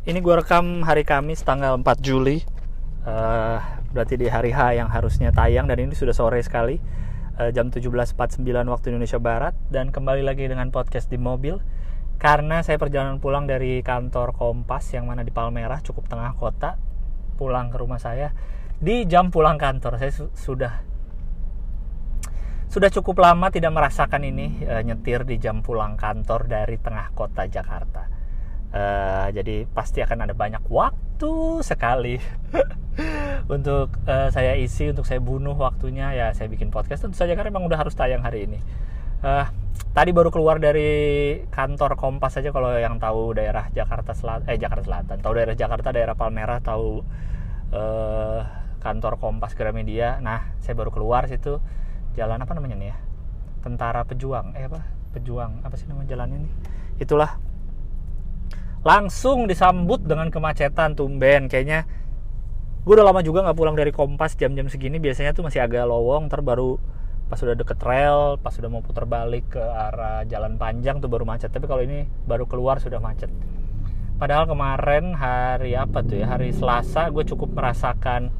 Ini gue rekam hari Kamis tanggal 4 Juli. Berarti di hari H yang harusnya tayang, dan ini sudah sore sekali, jam 17.49 waktu Indonesia Barat. Dan kembali lagi dengan podcast di mobil, karena saya perjalanan pulang dari kantor Kompas yang mana di Palmerah, cukup tengah kota, pulang ke rumah saya di jam pulang kantor. Saya sudah cukup lama tidak merasakan ini, nyetir di jam pulang kantor dari tengah kota Jakarta. Jadi pasti akan ada banyak waktu sekali untuk saya isi, untuk saya bunuh waktunya. Ya saya bikin podcast tentu saja karena memang udah harus tayang hari ini. Tadi baru keluar dari kantor Kompas saja. Kalau yang tahu daerah Jakarta Selatan, tahu daerah Jakarta, daerah Palmerah, tahu kantor Kompas Gramedia. Nah saya baru keluar situ, jalan apa namanya nih ya, Tentara Pejuang apa sih nama jalan ini, itulah. Langsung disambut dengan kemacetan, tumben. Kayaknya gue udah lama juga gak pulang dari Kompas jam-jam segini. Biasanya tuh masih agak lowong, ntar baru pas udah deket rel, pas udah mau putar balik ke arah jalan panjang tuh baru macet. Tapi kalau ini baru keluar sudah macet. Padahal kemarin hari Selasa gue cukup merasakan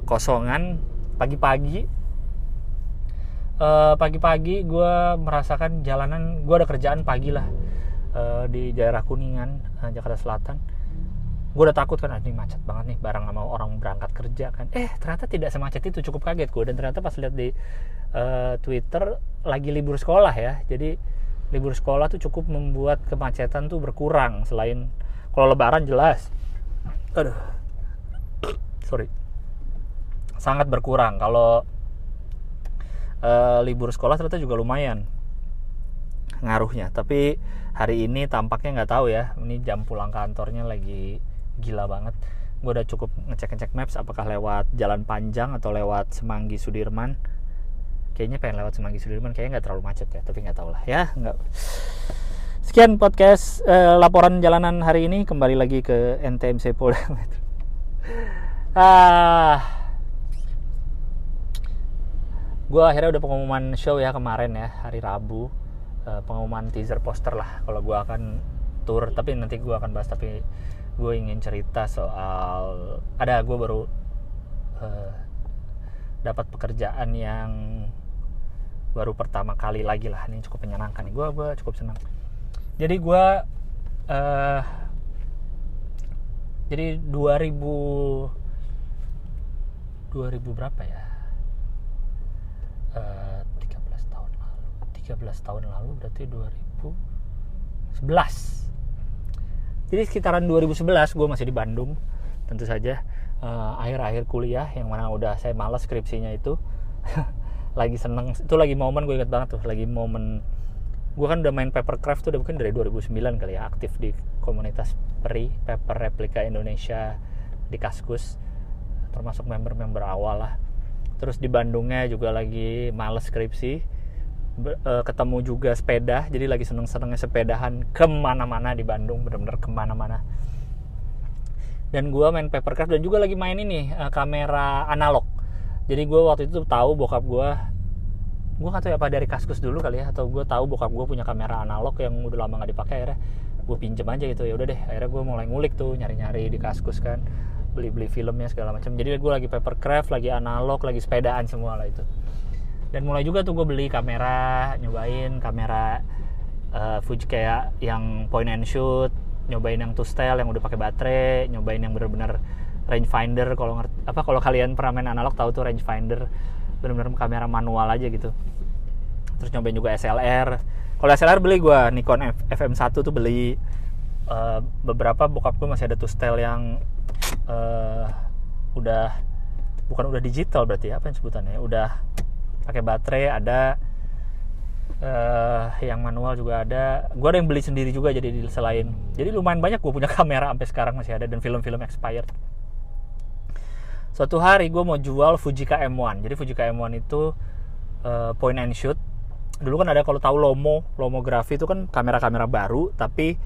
kekosongan. Pagi-pagi gue merasakan jalanan, gue ada kerjaan pagi lah di daerah Kuningan, Jakarta Selatan. Gue udah takut kan, ini macet banget nih, barang sama orang berangkat kerja kan. Ternyata tidak semacet itu, cukup kaget gue. Dan ternyata pas lihat di Twitter lagi libur sekolah ya. Jadi libur sekolah tuh cukup membuat kemacetan tuh berkurang. Selain kalau lebaran jelas, sangat berkurang. Kalau libur sekolah ternyata juga lumayan ngaruhnya. Tapi hari ini tampaknya nggak tahu ya, ini jam pulang kantornya lagi gila banget. Gue udah cukup ngecek maps apakah lewat Jalan Panjang atau lewat Semanggi Sudirman. Kayaknya pengen lewat Semanggi Sudirman, kayaknya nggak terlalu macet ya, tapi nggak tahu lah ya. Nggak. Sekian podcast laporan jalanan hari ini. Kembali lagi ke NTMC Polda Metro. Gue akhirnya udah pengumuman show ya kemarin ya, hari Rabu. Pengumuman teaser poster lah kalau gue akan tour, tapi nanti gue akan bahas. Tapi gue ingin cerita soal gue baru dapat pekerjaan yang baru pertama kali lagi lah. Ini cukup menyenangkan nih, gue cukup senang. Jadi gue jadi 2000 berapa ya, 13 tahun lalu berarti 2011. Jadi sekitaran 2011 gue masih di Bandung, tentu saja. Akhir-akhir kuliah yang mana udah saya malas skripsinya itu. Lagi seneng, itu lagi momen, gue inget banget tuh, lagi momen gue kan udah main papercraft tuh udah mungkin dari 2009 kali ya, aktif di komunitas PERI, Paper Replika Indonesia di Kaskus, termasuk member-member awal lah. Terus di Bandungnya juga lagi males skripsi, ketemu juga sepeda, jadi lagi seneng-senengnya sepedahan kemana-mana di Bandung, bener-bener kemana-mana. Dan gue main papercraft dan juga lagi main ini kamera analog. Jadi gue waktu itu tahu bokap gue nggak tahu ya apa dari Kaskus dulu kali ya, atau gue tahu bokap gue punya kamera analog yang udah lama nggak dipakai. Akhirnya gue pinjem aja gitu, ya udah deh. Akhirnya gue mulai ngulik tuh, nyari-nyari di Kaskus kan, beli filmnya segala macam. Jadi gue lagi papercraft, lagi analog, lagi sepedaan semua lah itu. Dan mulai juga tuh gue beli kamera, nyobain kamera Fuji kayak yang point and shoot, nyobain yang two style yang udah pakai baterai, nyobain yang bener-bener rangefinder. Kalau kalian pernah main analog tahu tuh rangefinder, bener-bener kamera manual aja gitu. Terus nyobain juga SLR. Kalau SLR beli gue Nikon FM1 tuh beli. Beberapa bokap gue masih ada two style yang udah digital berarti ya, apa yang sebutannya, udah pakai baterai. Ada yang manual juga ada. Gue ada yang beli sendiri juga, jadi selain, jadi lumayan banyak gue punya kamera sampai sekarang masih ada, dan film-film expired. Suatu hari gue mau jual Fuji M1. Jadi Fuji M1 itu point and shoot. Dulu kan ada, kalau tahu Lomografi itu kan kamera-kamera baru tapi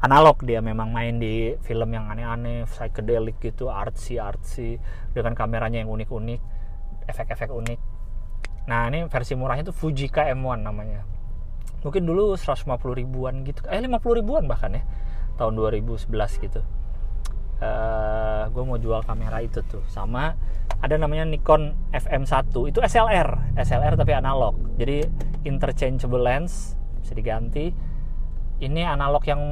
analog. Dia memang main di film yang aneh-aneh, psychedelic gitu, artsy dengan kameranya yang unik-unik, efek-efek unik. Nah ini versi murahnya tuh Fuji M1 namanya. Mungkin dulu 150 ribuan gitu, 50 ribuan bahkan ya, tahun 2011 gitu. Gue mau jual kamera itu tuh. Sama ada namanya Nikon FM1, itu SLR tapi analog, jadi interchangeable lens, bisa diganti. Ini analog yang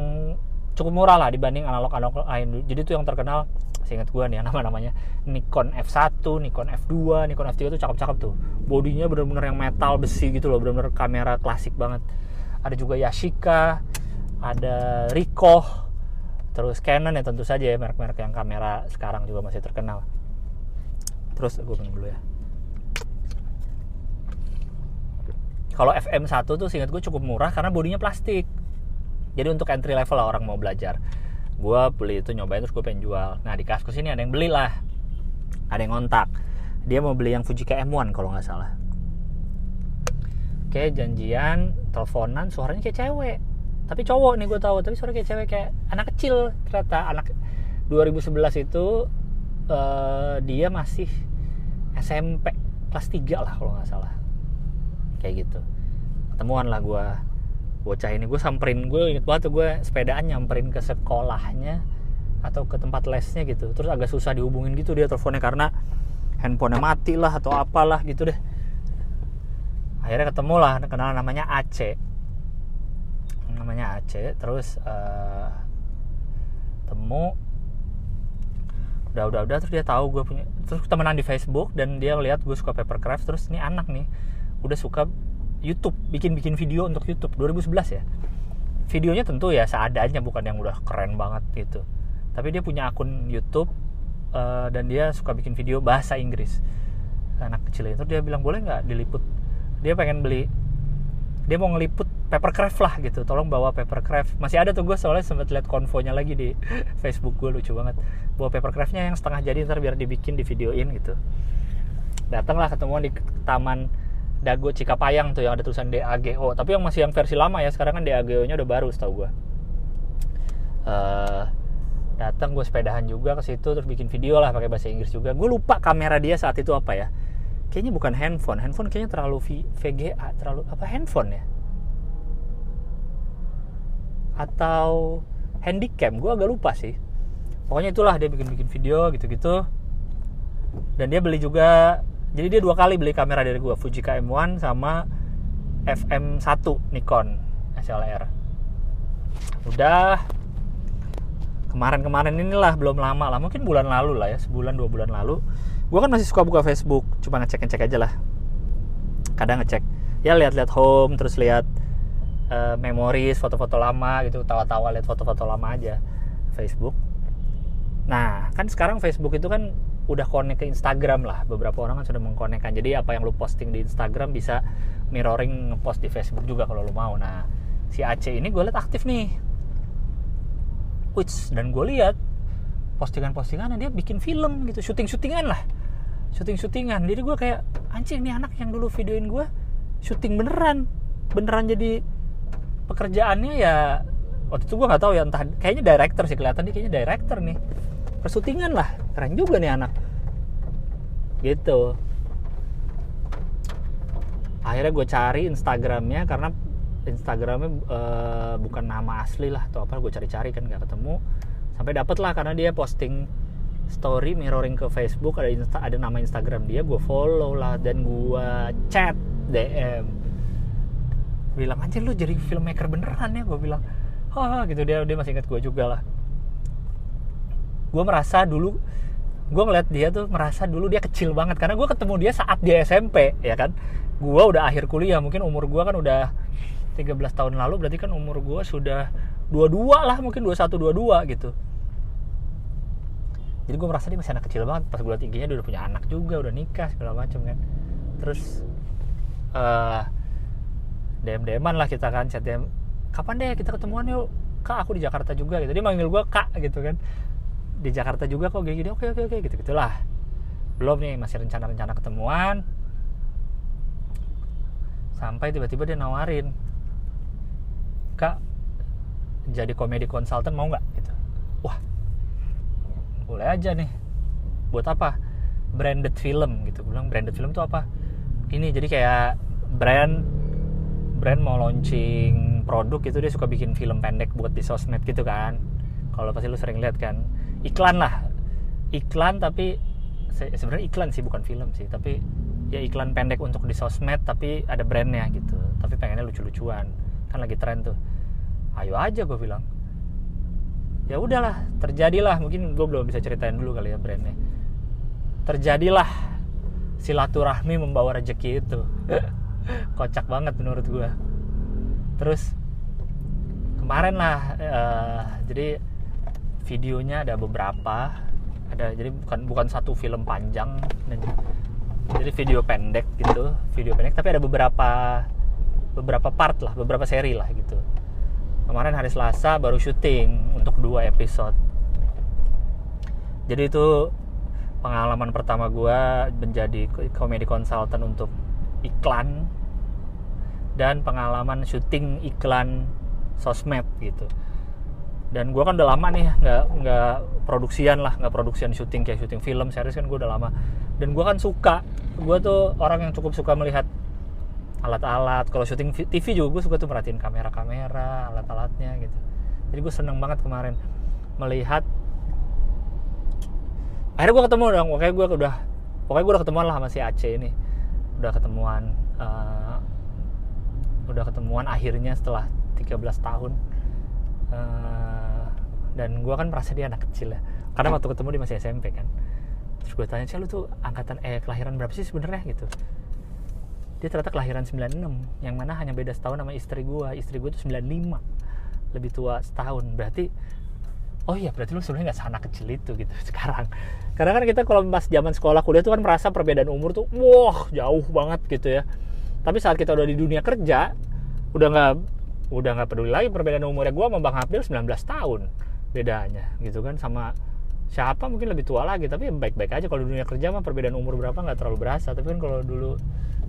cukup murah lah dibanding analog lain. Jadi itu yang terkenal, seingat gue nih namanya Nikon F1, Nikon F2, Nikon F3 itu cakep-cakep tuh. Bodinya bener-bener yang metal besi gitu loh, bener-bener kamera klasik banget. Ada juga Yashica, ada Ricoh, terus Canon ya tentu saja ya, merek-merek yang kamera sekarang juga masih terkenal. Terus gue minum dulu ya. Kalau FM1 tuh seingat gue cukup murah karena bodinya plastik. Jadi untuk entry level lah orang mau belajar. Gue beli itu, nyobain, terus gue pengen jual. Nah di Kaskus ini ada yang beli lah, ada yang ngontak. Dia mau beli yang Fuji M1 kalau nggak salah. Oke, janjian, teleponan, suaranya kayak cewek. Tapi cowok nih gue tahu, tapi suara kayak cewek, kayak anak kecil ternyata. Anak 2011 itu dia masih SMP kelas 3 lah kalau nggak salah, kayak gitu. Ketemuan lah gue, bocah ini. Gue samperin, gue inget banget tuh, gue sepedaan nyamperin ke sekolahnya atau ke tempat lesnya gitu. Terus agak susah dihubungin gitu dia teleponnya karena handphonenya mati lah atau apalah gitu deh. Akhirnya ketemu lah, kenal, namanya Aceh. Terus temu, udah terus dia tahu gue punya, terus temenan di Facebook dan dia lihat gue suka papercraft. Terus ini anak nih udah suka YouTube, bikin video untuk YouTube 2011 ya. Videonya tentu ya seadanya, bukan yang udah keren banget gitu. Tapi dia punya akun YouTube dan dia suka bikin video bahasa Inggris. Anak kecil itu dia bilang, boleh nggak diliput? Dia pengen beli, dia mau ngeliput papercraft lah gitu, tolong bawa papercraft. Masih ada tuh, gue soalnya sempat lihat konvonya lagi di Facebook gue, lucu banget. Bawa papercraftnya yang setengah jadi, ntar biar dibikin, di videoin gitu. Datanglah, ketemuan di Taman Dago Cikapayang tuh yang ada tulisan DAGO, tapi yang masih yang versi lama ya. Sekarang kan DAGO-nya udah baru setahu gue. Datang, gue sepedahan juga ke situ, terus bikin video lah pakai bahasa Inggris juga. Gue lupa kamera dia saat itu apa ya. Kayaknya bukan handphone kayaknya terlalu VGA, terlalu apa, handphone ya, atau handycam, gue agak lupa sih. Pokoknya itulah, dia bikin video gitu-gitu. Dan dia beli juga, jadi dia 2 kali beli kamera dari gue, Fuji M1 sama FM1 Nikon SLR. Udah kemarin inilah, belum lama lah, mungkin bulan lalu lah ya, sebulan 2 bulan lalu. Gue kan masih suka buka Facebook, cuma ngecek aja lah. Kadang ngecek, ya lihat home, terus lihat memories, foto-foto lama gitu, tawa-tawa lihat foto-foto lama aja Facebook. Nah kan sekarang Facebook itu kan udah connect ke Instagram lah, beberapa orang kan sudah mengkonekkan. Jadi apa yang lu posting di Instagram bisa mirroring ngepost di Facebook juga kalau lu mau. Nah si Aceh ini gue liat aktif nih, dan gue lihat postingan-postingannya, dia bikin film gitu, syuting-syutingan. Jadi gue kayak, anjing, nih anak yang dulu videoin gue syuting beneran jadi pekerjaannya ya. Waktu itu gue nggak tahu ya, entah, kayaknya director sih, kelihatan dia kayaknya director nih, persyutingan lah, keren juga nih anak gitu. Akhirnya gue cari Instagramnya, karena Instagramnya bukan nama asli lah atau apa, gue cari-cari kan nggak ketemu, sampai dapet lah karena dia posting story mirroring ke Facebook, ada nama Instagram dia, gue follow lah dan gue chat DM, bilang, anjir lu jadi filmmaker beneran ya, gue bilang, gitu. Dia masih ingat gue juga lah. Gue merasa dulu, gue ngeliat dia tuh, merasa dulu dia kecil banget karena gue ketemu dia saat dia SMP ya kan. Gue udah akhir kuliah, mungkin umur gue kan udah 13 tahun lalu, berarti kan umur gue sudah 22 lah, mungkin 21, 22 gitu. Jadi gue merasa dia masih anak kecil banget. Pas gue liat IG-nya, dia udah punya anak juga, udah nikah segala macam kan. Terus DM-an lah kita kan, chat DM, kapan deh kita ketemuan yuk kak, aku di Jakarta juga gitu. Dia manggil gue kak gitu kan, di Jakarta juga kok, gini, oke gitu-gitulah. Belum nih, masih rencana ketemuan. Sampai tiba-tiba dia nawarin, kak jadi komedi konsultan mau nggak gitu. Wah, boleh aja nih. Buat apa? Branded film gitu. Gue bilang, branded film itu apa? Ini jadi kayak brand mau launching produk itu dia suka bikin film pendek buat di sosmed gitu kan. Kalau pasti lu sering lihat kan, iklan tapi sebenarnya iklan sih bukan film sih, tapi ya iklan pendek untuk di sosmed tapi ada brandnya gitu, tapi pengennya lucu-lucuan kan, lagi tren tuh. Ayo aja gue bilang, ya udahlah, terjadilah. Mungkin gue belum bisa ceritain dulu kali ya brandnya. Terjadilah silaturahmi membawa rezeki itu. Kocak banget menurut gue. Terus kemarin lah, jadi videonya ada beberapa, jadi bukan satu film panjang, jadi video pendek gitu, tapi ada beberapa part lah, beberapa seri lah gitu. Kemarin hari Selasa baru syuting untuk 2 episode. Jadi itu pengalaman pertama gue menjadi komedi konsultan untuk iklan, dan pengalaman syuting iklan sosmed gitu. Dan gue kan udah lama nih nggak produksian syuting kayak syuting film series kan, gue udah lama. Dan gue kan gue tuh orang yang cukup suka melihat alat-alat. Kalau syuting TV juga gue suka tuh merhatiin kamera, alat-alatnya gitu. Jadi gue seneng banget kemarin melihat. Akhirnya gue ketemu dong, pokoknya gue udah ketemuan lah sama si Aceh ini. Udah ketemuan akhirnya setelah 13 tahun. Dan gue kan merasa dia anak kecil ya, karena waktu ketemu dia masih SMP kan. Terus gue tanya, lu tuh kelahiran berapa sih sebenarnya gitu. Dia ternyata kelahiran 96, yang mana hanya beda setahun sama istri gue tuh 95, lebih tua setahun. Berarti lu sebenarnya nggak seanak kecil itu gitu sekarang. Karena kan kita kalau pas zaman sekolah kuliah tuh kan merasa perbedaan umur tuh jauh banget gitu ya. Tapi saat kita udah di dunia kerja, udah nggak peduli lagi perbedaan umurnya. Gue sama Bang Abdul 19 tahun bedanya gitu kan, sama siapa mungkin lebih tua lagi, tapi baik-baik aja. Kalau di dunia kerja mah perbedaan umur berapa nggak terlalu berasa, tapi kan kalau dulu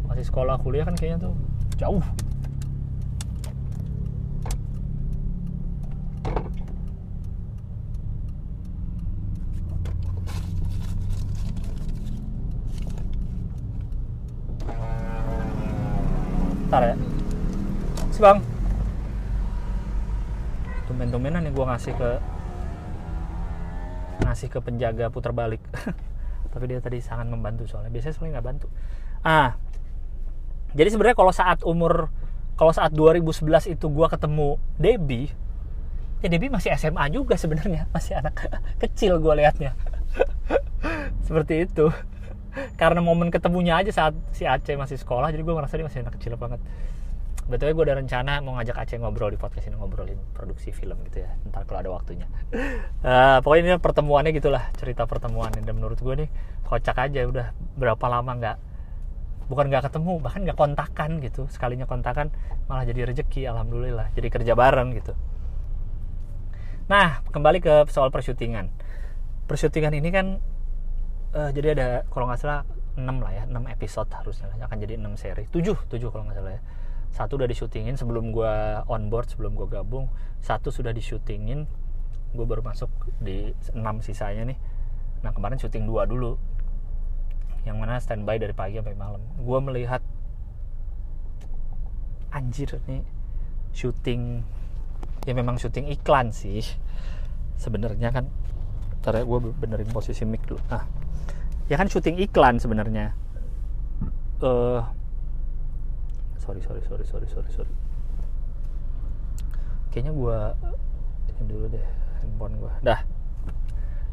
masih sekolah kuliah kan kayaknya tuh jauh. Ntar ya si Bang, tumben-tumbenan nih gue ngasih ke penjaga putar balik. Tapi dia tadi sangat membantu, soalnya nggak bantu. Jadi sebenarnya kalau saat 2011 itu gue ketemu Debbie, ya Debbie masih SMA juga sebenarnya, masih anak kecil gue liatnya. Seperti itu. Karena momen ketemunya aja saat si Aceh masih sekolah, jadi gue merasa dia masih anak kecil banget. Betulnya gue ada rencana mau ngajak Aceh ngobrol di podcast ini, ngobrolin produksi film gitu ya, ntar kalau ada waktunya. Pokoknya ini pertemuannya gitulah, cerita pertemuannya. Dan menurut gue nih kocak aja, udah berapa lama bukan nggak ketemu, bahkan nggak kontakan gitu. Sekalinya kontakan malah jadi rezeki, alhamdulillah, jadi kerja bareng gitu. Nah, kembali ke soal persyutingan ini kan jadi ada, kalau nggak salah 6 episode harusnya, akan jadi 6 seri, 7 kalau nggak salah ya. 1 udah disyutingin sebelum gue on board, sebelum gue gabung. 1 sudah disyutingin, gue baru masuk di 6 sisanya nih. Nah kemarin syuting 2 dulu, yang mana standby dari pagi sampai malam. Gue melihat, anjir nih syuting, ya memang syuting iklan sih sebenarnya kan. Ntar ya, gue benerin posisi mic dulu. Ya kan syuting iklan sebenarnya. Sorry. Kayaknya gue ini dulu deh handphone gue. Dah.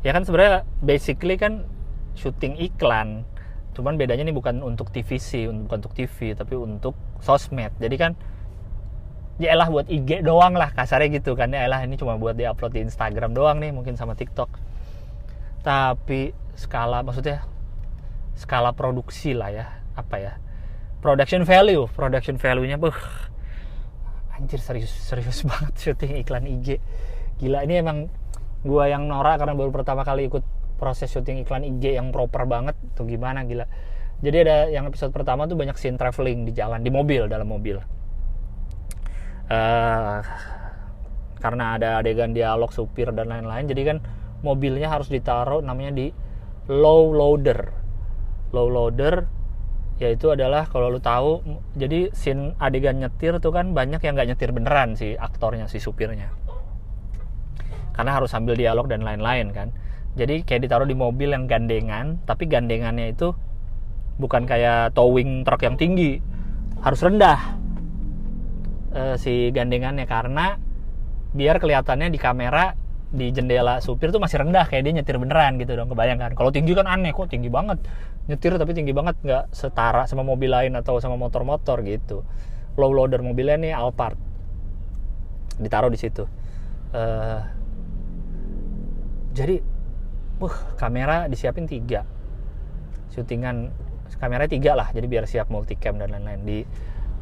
Ya kan sebenarnya basically kan syuting iklan. Cuman bedanya nih bukan untuk TVC, bukan untuk TV, tapi untuk sosmed. Jadi kan ya elah buat IG doang lah kasarnya gitu kan. Ya elah ini cuma buat di-upload di Instagram doang nih, mungkin sama TikTok. Tapi skala produksi lah ya, production value-nya anjir serius banget syuting iklan IG. Gila, ini emang gua yang norak karena baru pertama kali ikut proses syuting iklan IG yang proper banget tuh, gimana gila. Jadi ada yang episode pertama tuh banyak scene traveling di jalan, dalam mobil. Karena ada adegan dialog supir dan lain-lain, jadi kan mobilnya harus ditaruh namanya di low loader Yaitu adalah kalau lu tahu, jadi scene adegan nyetir tuh kan banyak yang nggak nyetir beneran si aktornya, si supirnya, karena harus sambil dialog dan lain-lain kan. Jadi kayak ditaruh di mobil yang gandengan, tapi gandengannya itu bukan kayak towing truk yang tinggi, harus rendah si gandengannya, karena biar kelihatannya di kamera di jendela supir tuh masih rendah, kayak dia nyetir beneran gitu dong. Kebayangkan kalau tinggi kan aneh, kok tinggi banget nyetir tapi tinggi banget, nggak setara sama mobil lain atau sama motor-motor gitu. Low loader mobilnya nih Alphard, ditaruh di situ. Jadi kamera disiapin 3, syutingan kameranya 3 lah, jadi biar siap multicam dan lain-lain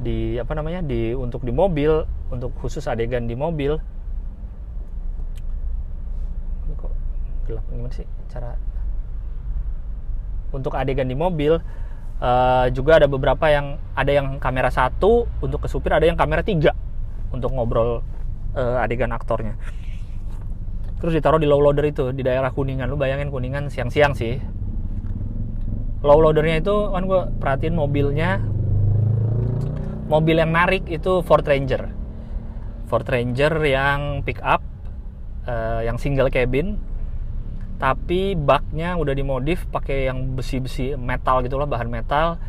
di apa namanya, untuk di mobil, untuk khusus adegan di mobil. Ini kok gelap, gimana sih cara untuk adegan di mobil? Juga ada beberapa yang ada yang kamera 1 untuk ke supir, ada yang kamera 3 untuk ngobrol adegan aktornya. Terus ditaruh di low loader itu di daerah Kuningan. Lu bayangin Kuningan siang-siang sih. Low loadernya itu kan gue perhatiin mobilnya, mobil yang narik itu Ford Ranger yang pick up, yang single cabin, tapi baknya udah dimodif pakai yang besi-besi metal gitu lah, bahan metal.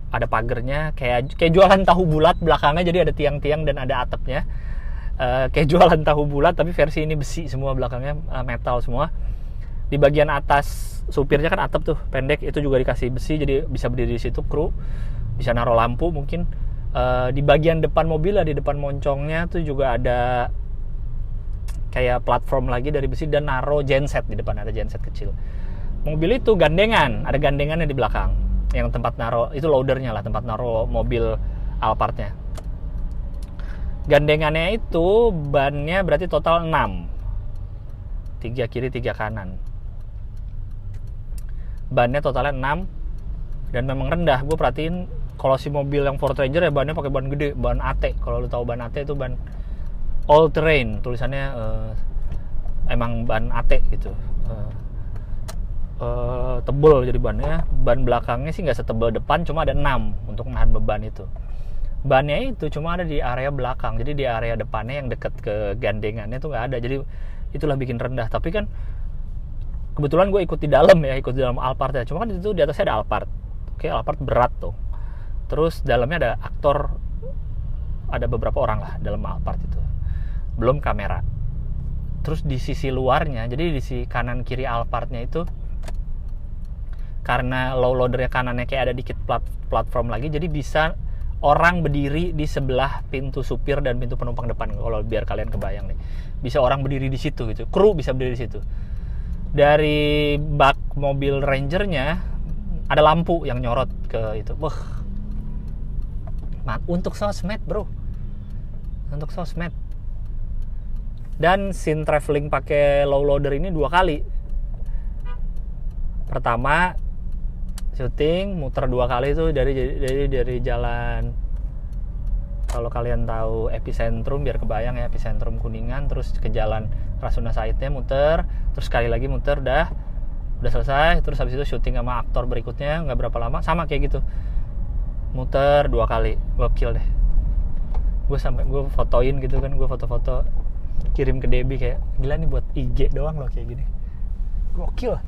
Ada pagernya kayak jualan tahu bulat belakangnya, jadi ada tiang-tiang dan ada atapnya. Kayak jualan tahu bulat tapi versi ini besi semua, belakangnya metal semua. Di bagian atas supirnya kan atap tuh pendek, itu juga dikasih besi, jadi bisa berdiri di situ kru, bisa naruh lampu mungkin. Di bagian depan mobil, di depan moncongnya tuh juga ada kayak platform lagi dari besi, dan naruh genset di depan, ada genset kecil. Mobil itu gandengan, ada gandengannya di belakang, yang tempat naruh itu loadernya lah, tempat naruh mobil Alphardnya. Gandengannya itu bannya berarti total 6, 3 kiri 3 kanan. Bannya totalnya 6 dan memang rendah. Gue perhatiin kalau si mobil yang Ford Ranger ya bannya pakai ban gede, ban AT. Kalau lu tahu ban AT itu ban all terrain, tulisannya emang ban AT gitu. Tebel jadi bannya. Ban belakangnya sih nggak setebel depan, cuma ada 6 untuk nahan beban itu. Bannya itu cuma ada di area belakang, jadi di area depannya yang dekat ke gandengannya tuh nggak ada, jadi itulah bikin rendah. Tapi kan kebetulan gue ikut di dalam Alphard ya, cuma kan itu di atasnya ada Alphard. Oke, Alphard berat tuh, terus dalamnya ada aktor, ada beberapa orang lah dalam Alphard itu, belum kamera. Terus di sisi luarnya, jadi di sisi kanan kiri Alphardnya itu, karena low loadernya kanannya kayak ada dikit platform lagi, jadi bisa orang berdiri di sebelah pintu supir dan pintu penumpang depan. Kalau biar kalian kebayang nih, bisa orang berdiri di situ gitu, kru bisa berdiri di situ. Dari bak mobil Rangernya ada lampu yang nyorot ke itu. Untuk sosmed bro, untuk sosmed. Dan scene traveling pakai low loader ini 2 kali. Pertama syuting muter 2 kali itu dari jalan, kalau kalian tahu Epicentrum, biar kebayang ya, Epicentrum Kuningan, terus ke jalan Rasuna Saidnya muter, terus sekali lagi muter, udah selesai. Terus habis itu syuting sama aktor berikutnya nggak berapa lama, sama kayak gitu, muter 2 kali. Gokil deh. Gue fotoin gitu kan, gue foto-foto kirim ke Debbie, kayak gila nih buat IG doang loh kayak gini. Gokil.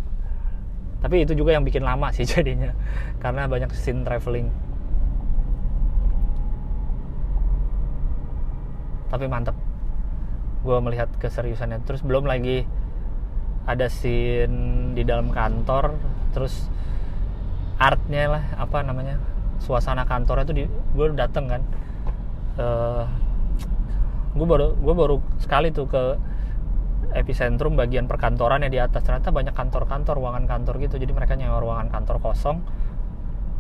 Tapi itu juga yang bikin lama sih jadinya, karena banyak scene traveling. Tapi mantep, gue melihat keseriusannya. Terus belum lagi ada scene di dalam kantor, terus artnya lah, apa namanya, suasana kantornya tuh gue dateng kan, gue baru sekali tuh ke Epicentrum bagian perkantoran yang di atas. Ternyata banyak kantor-kantor, ruangan kantor gitu. Jadi mereka nyewa ruangan kantor kosong,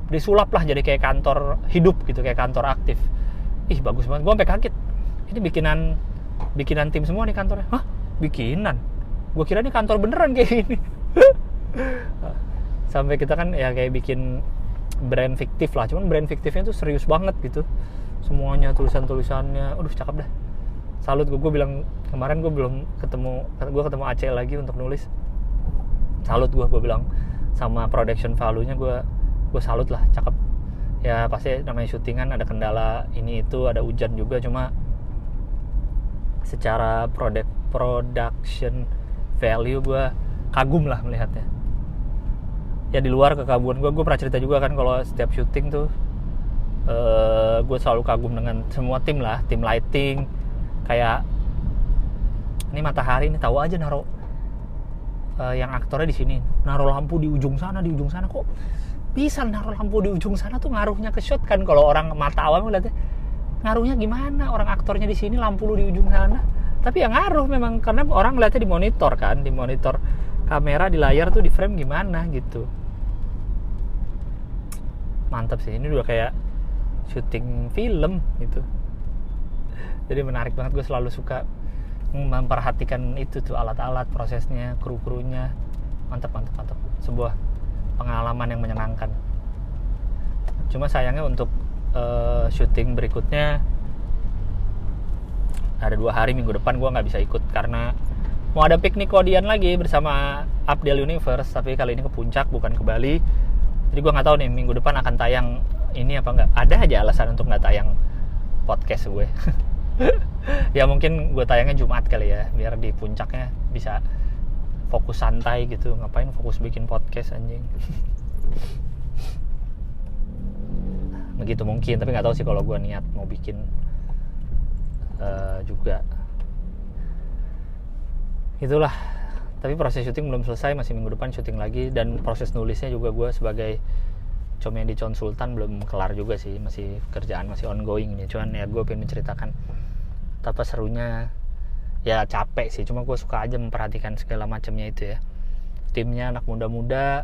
disulap lah jadi kayak kantor hidup gitu, kayak kantor aktif. Ih bagus banget, gue sampai kaget. Ini bikinan tim semua nih kantornya. Hah? Bikinan? Gue kira ini kantor beneran kayak gini. Sampai kita kan ya kayak bikin brand fiktif lah. Cuman brand fiktifnya tuh serius banget gitu. Semuanya tulisan-tulisannya, aduh cakep dah. Salut gue bilang, kemarin gue ketemu Aceh lagi untuk nulis. Salut gue bilang sama production value-nya, gue gue salut lah, cakep. Ya pasti namanya syutingan ada kendala ini itu, ada hujan juga, cuma secara production value gue kagum lah melihatnya. Ya di luar kekaguman gue pernah cerita juga kan kalau setiap syuting tuh gue selalu kagum dengan semua tim lah, tim lighting. Kayak ini matahari ini, tahu aja naruh yang aktornya di sini, naruh lampu di ujung sana kok bisa naruh lampu di ujung sana tuh, ngaruhnya ke shot kan. Kalau orang mata awam ngeliatnya ngaruhnya gimana, orang aktornya di sini, lampu lu di ujung sana. Tapi ya ngaruh memang, karena orang ngeliatnya di monitor kan, di monitor kamera di layar tuh di frame gimana gitu. Mantap sih, ini udah kayak syuting film gitu. Jadi menarik banget, gue selalu suka memperhatikan itu tuh, alat-alat, prosesnya, kru-krunya. Mantap. Sebuah pengalaman yang menyenangkan. Cuma sayangnya untuk syuting berikutnya ada 2 hari, minggu depan gue nggak bisa ikut karena mau ada piknik kodian lagi bersama Updale Universe, tapi kali ini ke Puncak bukan ke Bali. Jadi gue nggak tahu nih minggu depan akan tayang ini apa nggak. Ada aja alasan untuk nggak tayang podcast gue. Ya mungkin gue tayangnya Jumat kali ya, biar di puncaknya bisa fokus santai gitu. Ngapain fokus bikin podcast anjing. Begitu mungkin, tapi nggak tahu sih kalau gue niat mau bikin juga. Itulah. Tapi proses syuting belum selesai, masih minggu depan syuting lagi, dan proses nulisnya juga gue sebagai comedi konsultan belum kelar juga sih, masih kerjaan masih ongoing ini. Cuman ya gue pengen menceritakan betapa serunya. Ya capek sih, cuma gue suka aja memperhatikan segala macamnya itu ya. Timnya anak muda-muda,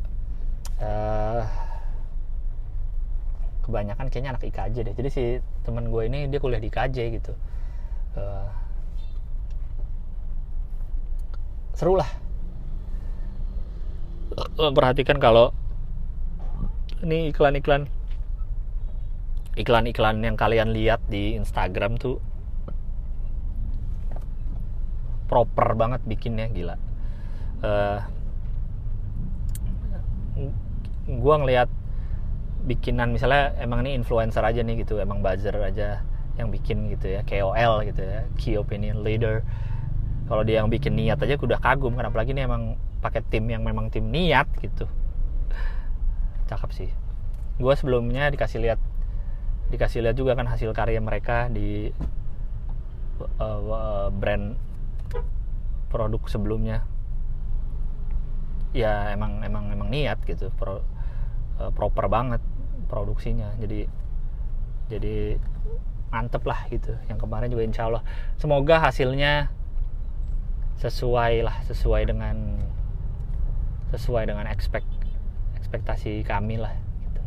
kebanyakan kayaknya anak IKJ deh. Jadi si teman gue ini dia kuliah di IKJ gitu. Seru lah. Perhatikan kalau ini iklan-iklan yang kalian lihat di Instagram tuh proper banget bikinnya, gila. Gua ngelihat bikinan misalnya emang ini influencer aja nih gitu, emang buzzer aja yang bikin gitu ya, KOL gitu ya, Key Opinion Leader. Kalau dia yang bikin niat aja udah kagum kan, apalagi ini emang pakai tim yang memang tim niat gitu. Cakep sih. Gue sebelumnya dikasih lihat juga kan hasil karya mereka di brand produk sebelumnya. Ya emang niat gitu, proper banget produksinya. Jadi mantep lah gitu. Yang kemarin juga insya Allah semoga hasilnya sesuai dengan ekspektasi kami lah gitu.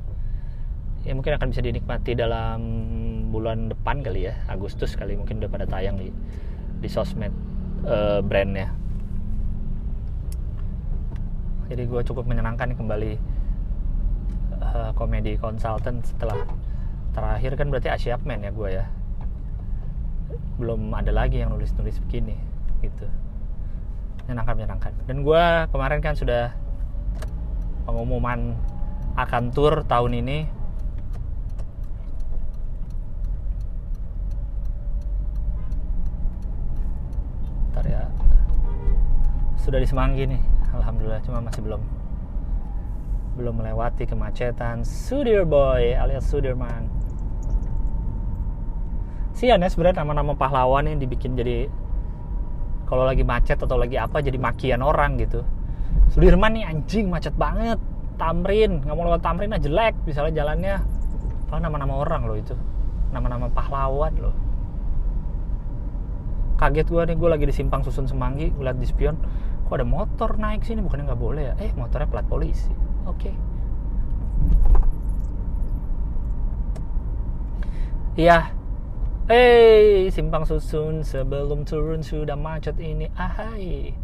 Ya mungkin akan bisa dinikmati dalam bulan depan kali ya, Agustus kali mungkin udah pada tayang di sosmed brandnya. Jadi gue cukup menyenangkan nih kembali komedi konsultan setelah terakhir kan berarti Asyapmen ya gue ya. Belum ada lagi yang nulis begini gitu. Menyenangkan. Dan gue kemarin kan sudah pengumuman akan tur tahun ini. Bentar ya. Sudah di Semanggi nih, alhamdulillah, cuma masih belum melewati kemacetan Sudirboy alias Sudirman. Sian ya sebenarnya nama-nama pahlawan yang dibikin jadi kalau lagi macet atau lagi apa jadi makian orang gitu. Sudirman nih anjing macet banget. Tamrin, nggak mau lewat Tamrin aja jelek misalnya jalannya. Padahal nama-nama orang loh itu, nama-nama pahlawan loh. Kaget gue nih, gue lagi di Simpang Susun Semanggi, gue liat di spion, kok ada motor naik sini, bukannya nggak boleh ya? Motornya plat polisi. Oke. Iya. Simpang Susun sebelum turun sudah macet ini. Ahai.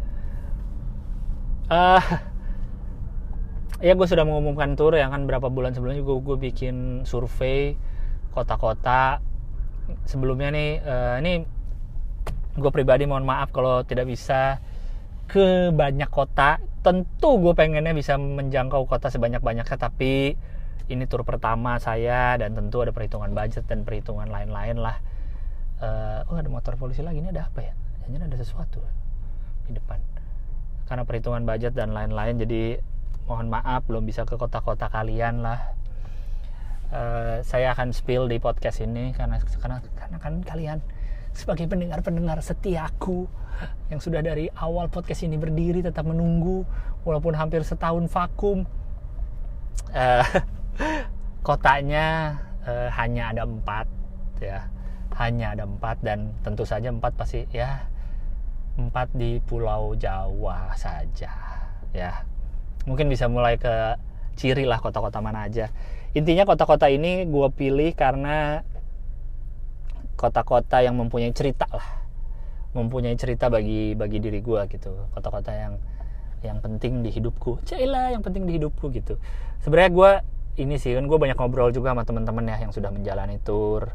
Ya gue sudah mengumumkan tur ya kan, berapa bulan sebelumnya juga gue bikin survei kota-kota. Sebelumnya nih, ini gue pribadi mohon maaf kalau tidak bisa ke banyak kota. Tentu gue pengennya bisa menjangkau kota sebanyak-banyaknya, tapi ini tur pertama saya, dan tentu ada perhitungan budget dan perhitungan lain-lain lah. Ada motor polisi lagi, ini ada apa ya? Jangan ada sesuatu di depan. Karena perhitungan budget dan lain-lain, jadi mohon maaf belum bisa ke kota-kota kalian lah. Saya akan spill di podcast ini karena kan kalian sebagai pendengar setiaku yang sudah dari awal podcast ini berdiri tetap menunggu walaupun hampir setahun vakum. Kotanya hanya ada 4 ya, hanya ada 4, dan tentu saja 4 pasti ya 4 di Pulau Jawa saja ya. Mungkin bisa mulai ke ciri lah kota-kota mana aja. Intinya kota-kota ini gue pilih karena kota-kota yang mempunyai cerita lah, mempunyai cerita bagi diri gue gitu. Kota-kota yang penting di hidupku, cailah yang penting di hidupku gitu. Sebenarnya gue ini sih kan gue banyak ngobrol juga sama teman-teman ya yang sudah menjalani tur,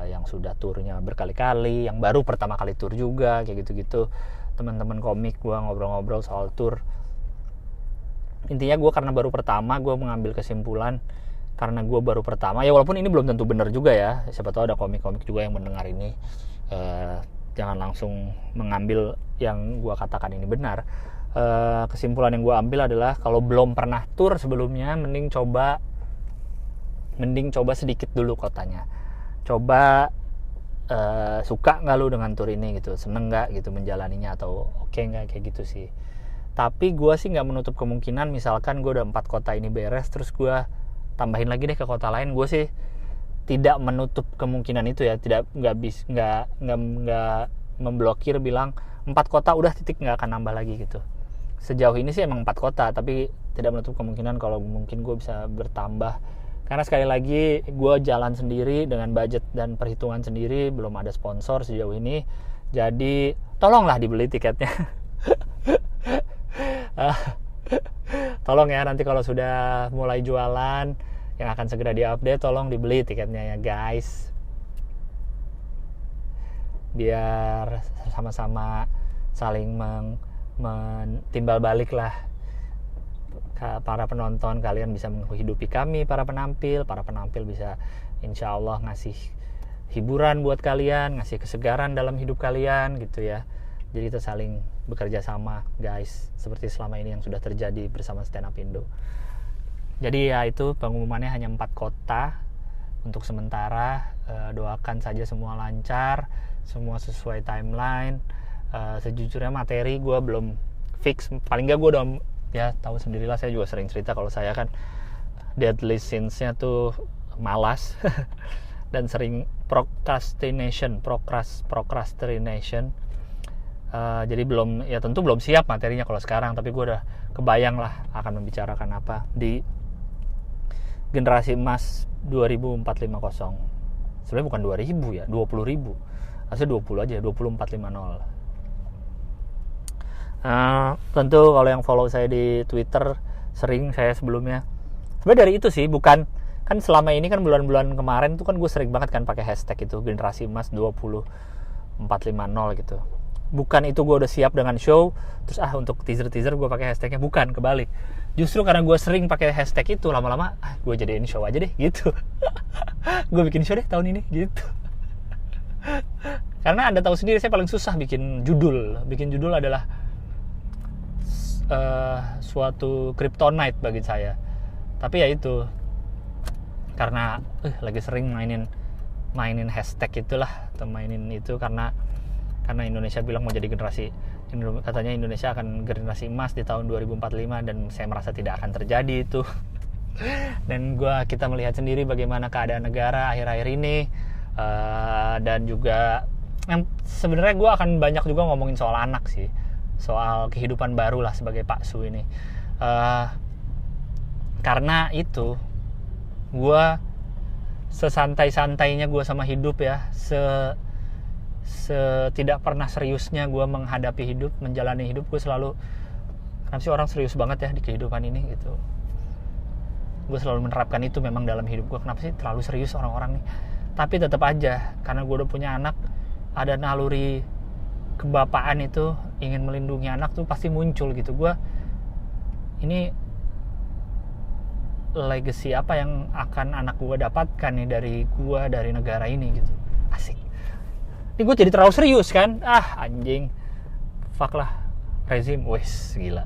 yang sudah turnya berkali-kali, yang baru pertama kali tur juga kayak gitu-gitu. Teman-teman komik gue ngobrol-ngobrol soal tur. Intinya gue karena baru pertama, gue mengambil kesimpulan karena gue baru pertama ya, walaupun ini belum tentu benar juga ya, siapa tahu ada komik-komik juga yang mendengar ini. Jangan langsung mengambil yang gue katakan ini benar. Kesimpulan yang gue ambil adalah kalau belum pernah tur sebelumnya, mending coba sedikit dulu kotanya. Coba suka nggak lu dengan tur ini gitu, seneng nggak gitu menjalaninya, atau oke nggak, kayak gitu sih. Tapi gue sih nggak menutup kemungkinan misalkan gue udah 4 kota ini beres terus gue tambahin lagi deh ke kota lain. Gue sih tidak menutup kemungkinan itu ya, nggak memblokir bilang 4 kota udah titik, nggak akan nambah lagi gitu. Sejauh ini sih emang 4 kota, tapi tidak menutup kemungkinan kalau mungkin gue bisa bertambah. Karena sekali lagi gue jalan sendiri dengan budget dan perhitungan sendiri, belum ada sponsor sejauh ini. Jadi tolonglah dibeli tiketnya. Tolong ya, nanti kalau sudah mulai jualan yang akan segera diupdate, tolong dibeli tiketnya ya guys, biar sama-sama saling timbal balik lah. Para penonton kalian bisa menghidupi kami, para penampil bisa insya Allah ngasih hiburan buat kalian, ngasih kesegaran dalam hidup kalian gitu ya. Jadi kita saling bekerja sama guys, seperti selama ini yang sudah terjadi bersama Stand Up Indo. Jadi ya itu pengumumannya hanya 4 kota untuk sementara. Doakan saja semua lancar, semua sesuai timeline. Sejujurnya materi gue belum fix, paling gak gue udah ya tahu sendirilah, saya juga sering cerita kalau saya kan deadlist scenes-nya tuh malas dan sering procrastination. Jadi tentu belum siap materinya kalau sekarang, tapi gue udah kebayang lah akan membicarakan apa di generasi emas 20450. Sebenarnya bukan 2000 ya, 20.000. Asli 20 aja, 20450. Tentu kalau yang follow saya di Twitter sering saya sebelumnya. Sebenarnya dari itu sih, bukan kan selama ini kan bulan-bulan kemarin tuh kan gue sering banget kan pakai hashtag itu generasi emas 20450 gitu. Bukan itu gue udah siap dengan show terus untuk teaser gue pakai hashtagnya, bukan, kebalik. Justru karena gue sering pakai hashtag itu, lama-lama gue jadiin show aja deh gitu. Gue bikin show deh tahun ini gitu. Karena Anda tahu sendiri saya paling susah bikin judul adalah suatu kryptonite bagi saya. Tapi ya itu karena lagi sering mainin hashtag itulah, atau mainin itu karena Indonesia bilang mau jadi katanya Indonesia akan generasi emas di tahun 2045, dan saya merasa tidak akan terjadi itu. Dan kita melihat sendiri bagaimana keadaan negara akhir-akhir ini, dan juga yang sebenarnya gue akan banyak juga ngomongin soal anak sih, soal kehidupan baru lah sebagai Pak Su ini. Karena itu gue sesantai-santainya gue sama hidup ya, tidak pernah seriusnya gue menghadapi hidup, menjalani hidup. Gue selalu, kenapa sih orang serius banget ya di kehidupan ini gitu. Gue selalu menerapkan itu memang dalam hidup gue. Kenapa sih terlalu serius orang-orang nih? Tapi tetap aja, karena gue udah punya anak, ada naluri kebapaan itu, ingin melindungi anak tuh pasti muncul gitu. Gue ini legacy apa yang akan anak gue dapatkan nih dari negara ini gitu. Asik. Ini gue jadi terlalu serius kan? Anjing. Fuck lah. Rezim, wes gila.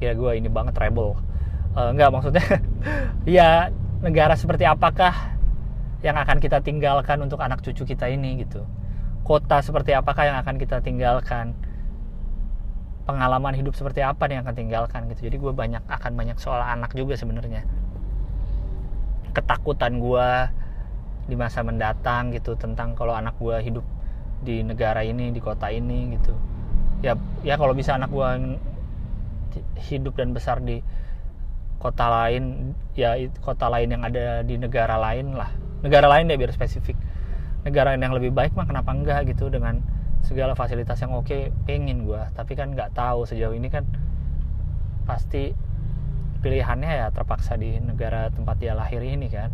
Ya gue ini banget rebel. Enggak, maksudnya ya negara seperti apakah yang akan kita tinggalkan untuk anak cucu kita ini gitu. Kota seperti apakah yang akan kita tinggalkan. Pengalaman hidup seperti apa nih yang akan tinggalkan gitu. Jadi gue akan banyak soal anak juga sebenarnya. Ketakutan gue di masa mendatang gitu tentang kalau anak gue hidup di negara ini, di kota ini gitu. Ya kalau bisa anak gue hidup dan besar di kota lain, ya kota lain yang ada di negara lain lah. Negara lain deh biar spesifik. Negara yang lebih baik mah kenapa enggak gitu, dengan segala fasilitas yang oke, pengen gue. Tapi kan nggak tahu sejauh ini kan pasti pilihannya ya terpaksa di negara tempat dia lahir ini kan.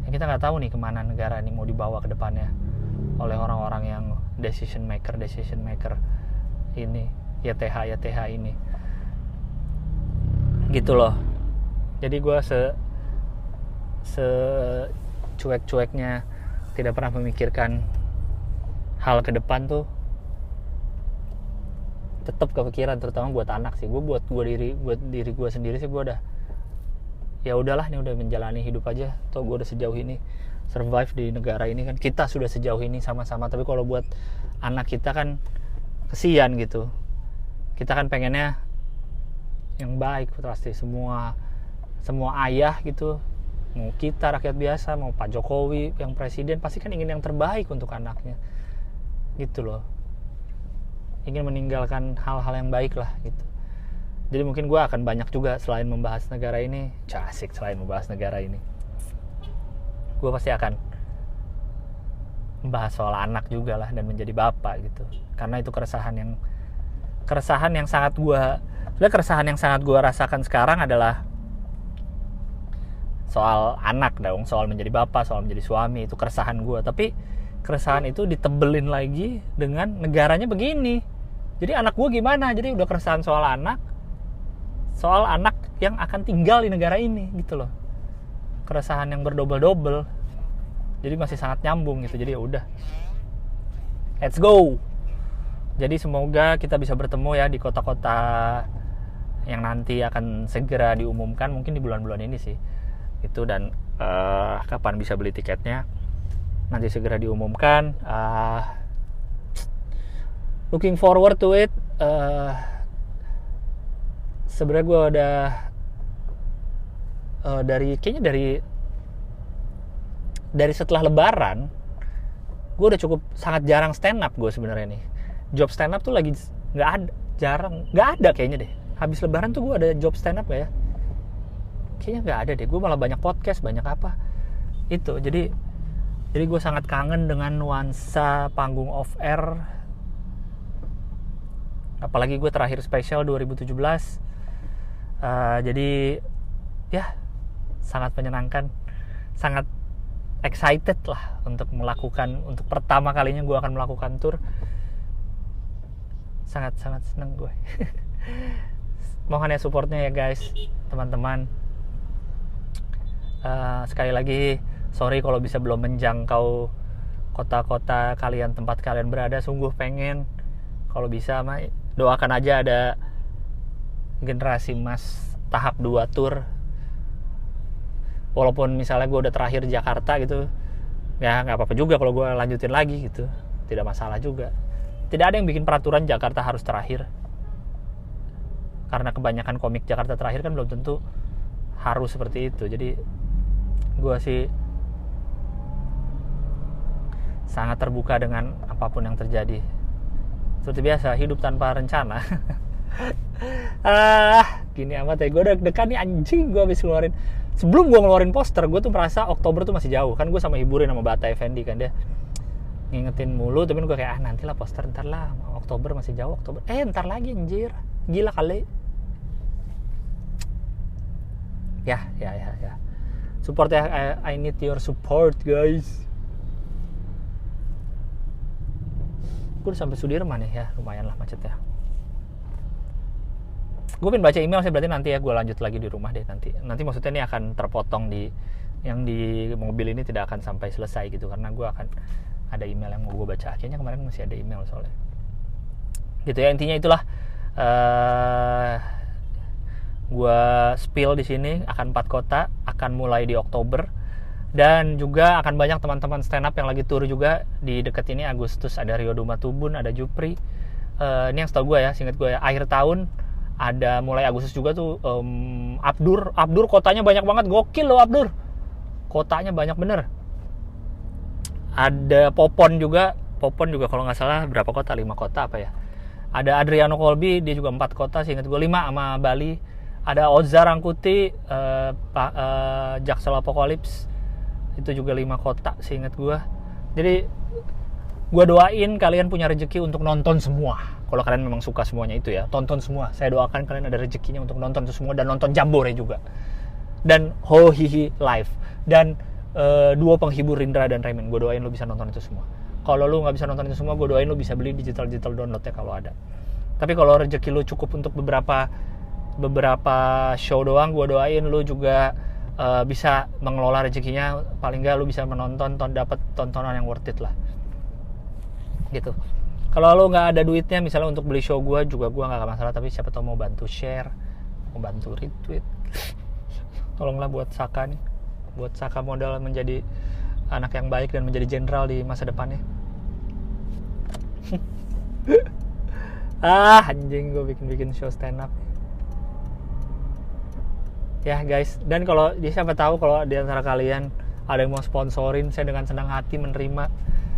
Ya, kita nggak tahu nih kemana negara ini mau dibawa ke depannya oleh orang-orang yang decision maker ini, YTH ini gitu loh. Jadi gue cuek-cueknya tidak pernah memikirkan hal ke depan tuh tetap kepikiran, terutama buat anak sih. Gue buat diri gue sendiri sih, gue udah ya udahlah, ini udah menjalani hidup aja. Toh gue udah sejauh ini survive di negara ini kan, kita sudah sejauh ini sama-sama. Tapi kalau buat anak kita kan kesian gitu. Kita kan pengennya yang baik pasti, semua ayah gitu, mau kita rakyat biasa, mau Pak Jokowi yang presiden, pasti kan ingin yang terbaik untuk anaknya gitu loh, ingin meninggalkan hal-hal yang baik lah gitu. Jadi mungkin gue akan banyak juga selain membahas negara ini, gue pasti akan membahas soal anak juga lah, dan menjadi bapak gitu. Karena itu keresahan yang sangat gue rasakan sekarang adalah soal anak dong, soal menjadi bapak, soal menjadi suami. Itu keresahan gue. Tapi keresahan itu ditebelin lagi dengan negaranya begini. Jadi anak gue gimana? Jadi udah keresahan soal anak yang akan tinggal di negara ini gitu loh. Keresahan yang berdobel-dobel. Jadi masih sangat nyambung gitu. Jadi ya udah, let's go. Jadi semoga kita bisa bertemu ya di kota-kota yang nanti akan segera diumumkan, mungkin di bulan-bulan ini sih itu. Dan kapan bisa beli tiketnya nanti segera diumumkan. Looking forward to it. Sebenarnya gue udah dari setelah Lebaran gue udah cukup sangat jarang stand up. Gue sebenarnya nih job stand up tuh lagi nggak ada kayaknya deh. Habis Lebaran tuh gue ada job stand up gak ya? Kayaknya nggak ada deh. Gue malah banyak podcast, banyak apa itu. Jadi gue sangat kangen dengan nuansa panggung off air. Apalagi gue terakhir spesial 2017. Jadi ya sangat menyenangkan, sangat excited lah untuk pertama kalinya gue akan melakukan tour. Sangat seneng gue. Mohon ya supportnya ya guys, teman-teman. Sekali lagi sorry kalau bisa belum menjangkau kota-kota kalian, tempat kalian berada. Sungguh pengen, kalau bisa mah doakan aja ada generasi emas tahap 2 tour. Walaupun misalnya gue udah terakhir di Jakarta gitu, ya nggak apa-apa juga kalau gue lanjutin lagi gitu, tidak masalah juga. Tidak ada yang bikin peraturan Jakarta harus terakhir, karena kebanyakan komik Jakarta terakhir kan belum tentu harus seperti itu. Jadi gue sih sangat terbuka dengan apapun yang terjadi. Seperti biasa, hidup tanpa rencana. Gini amat ya, gue udah deg-degan nih anjing. Gue habis ngeluarin, sebelum gue ngeluarin poster, gue tuh merasa Oktober tuh masih jauh. Kan gue sama hiburin sama Bata Effendi kan, dia ngingetin mulu. Tapi gue kayak nantilah poster, ntar lah, Oktober masih jauh. Oktober, ntar lagi anjir, gila kali. Ya. Support ya, I need your support guys. Gue udah sampai Sudirman nih ya, lumayan lah macetnya. gue pengen baca email sih, berarti nanti ya gue lanjut lagi di rumah deh nanti maksudnya ini akan terpotong di yang di mobil ini, tidak akan sampai selesai gitu, karena gue akan ada email yang mau gue baca. Kayaknya kemarin masih ada email soalnya gitu ya. Intinya itulah gue spill di sini. Akan 4 kota, akan mulai di Oktober, dan juga akan banyak teman-teman stand up yang lagi tour juga di dekat ini. Agustus ada Rio Duma Tubun, ada Jupri. Ini yang setahu gue ya, seingat gue ya, akhir tahun ada mulai Agustus juga tuh Abdur kotanya banyak banget, gokil loh Abdur, kotanya banyak bener. Ada Popon juga kalau nggak salah berapa kota, 5 kota apa ya. Ada Adriano Colby, dia juga 4 kota seingat gue, 5 sama Bali. Ada Oza Rangkuti, Jaksel Apocalypse, itu juga 5 kota seingat gue. Jadi gue doain kalian punya rezeki untuk nonton semua. Kalau kalian memang suka semuanya itu ya, tonton semua. Saya doakan kalian ada rezekinya untuk nonton itu semua, dan nonton Jambore juga, dan Ho Hihi Live, dan duo penghibur Rindra dan Remen. Gue doain lo bisa nonton itu semua. Kalau lo nggak bisa nonton itu semua, gue doain lo bisa beli digital downloadnya kalau ada. Tapi kalau rezeki lo cukup untuk beberapa show doang, gue doain lo juga bisa mengelola rezekinya. Paling nggak lo bisa menonton, dapat tontonan yang worth it lah gitu. Kalau lo nggak ada duitnya misalnya untuk beli show gue juga, gue nggak masalah, tapi siapa tahu mau bantu share, mau bantu retweet, tolonglah buat Saka nih, buat Saka modal menjadi anak yang baik dan menjadi jenderal di masa depannya. Anjing, gue bikin show stand up ya guys. Dan kalau siapa tahu kalau di antara kalian ada yang mau sponsorin, saya dengan senang hati menerima.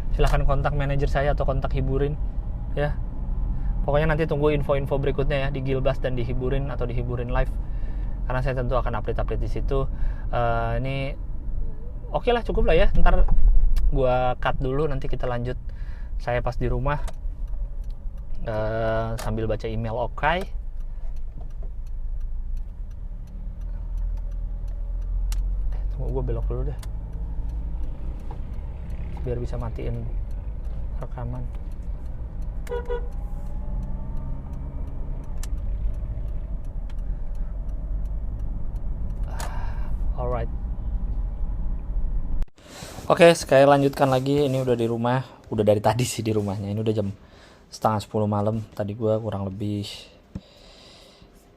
Silahkan kontak manajer saya atau kontak Hiburin ya. Pokoknya nanti tunggu info-info berikutnya ya di Gilbas dan di Hiburin atau di Hiburin Live, karena saya tentu akan update di situ. Ini oke lah, cukup lah ya. Ntar gue cut dulu, nanti kita lanjut saya pas di rumah sambil baca email. Oke. Tunggu, gue belok dulu deh biar bisa matiin rekaman. Alright. Oke, sekali lanjutkan lagi. Ini udah di rumah, udah dari tadi sih di rumahnya. Ini udah jam 9:30 malam. Tadi gue kurang lebih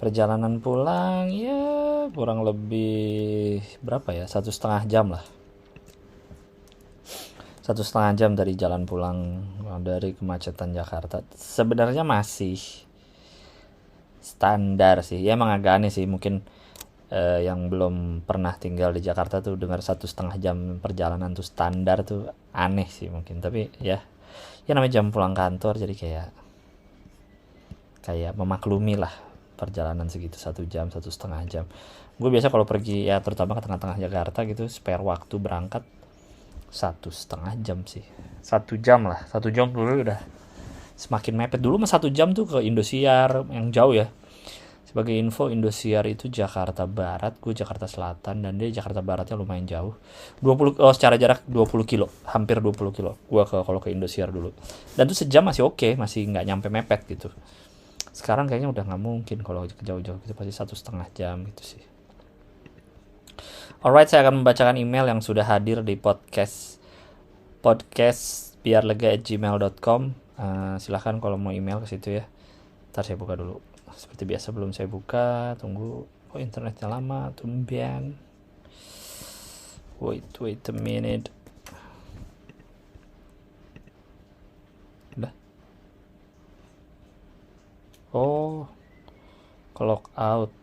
perjalanan pulang ya kurang lebih berapa ya, 1,5 jam lah. 1,5 jam dari jalan pulang dari kemacetan Jakarta. Sebenarnya masih standar sih ya, emang agak aneh sih. Mungkin yang belum pernah tinggal di Jakarta tuh dengar 1,5 jam perjalanan tuh standar tuh aneh sih mungkin. Tapi ya namanya jam pulang kantor, jadi kayak memaklumi lah perjalanan segitu, 1 jam, 1,5 jam. Gue biasa kalau pergi ya terutama ke tengah-tengah Jakarta gitu, spare waktu berangkat 1,5 jam sih. 1 jam lah, 1 jam dulu udah semakin mepet. Dulu mah 1 jam tuh ke Indosiar yang jauh ya. Sebagai info, Indosiar itu Jakarta Barat, gue Jakarta Selatan, dan dia Jakarta Baratnya lumayan jauh. Secara jarak 20 kilo, hampir 20 kilo. Gue kalau ke Indosiar dulu. Dan tuh sejam masih oke, masih nggak nyampe mepet gitu. Sekarang kayaknya udah nggak mungkin kalau jauh-jauh gitu, pasti 1,5 jam gitu sih. Alright, saya akan membacakan email yang sudah hadir di podcast biarlega@gmail.com. Silahkan kalau mau email ke situ ya. Ntar saya buka dulu. Seperti biasa belum saya buka. Tunggu. Internetnya lama. Tumben. Wait a minute. Udah. Oh. Clock out.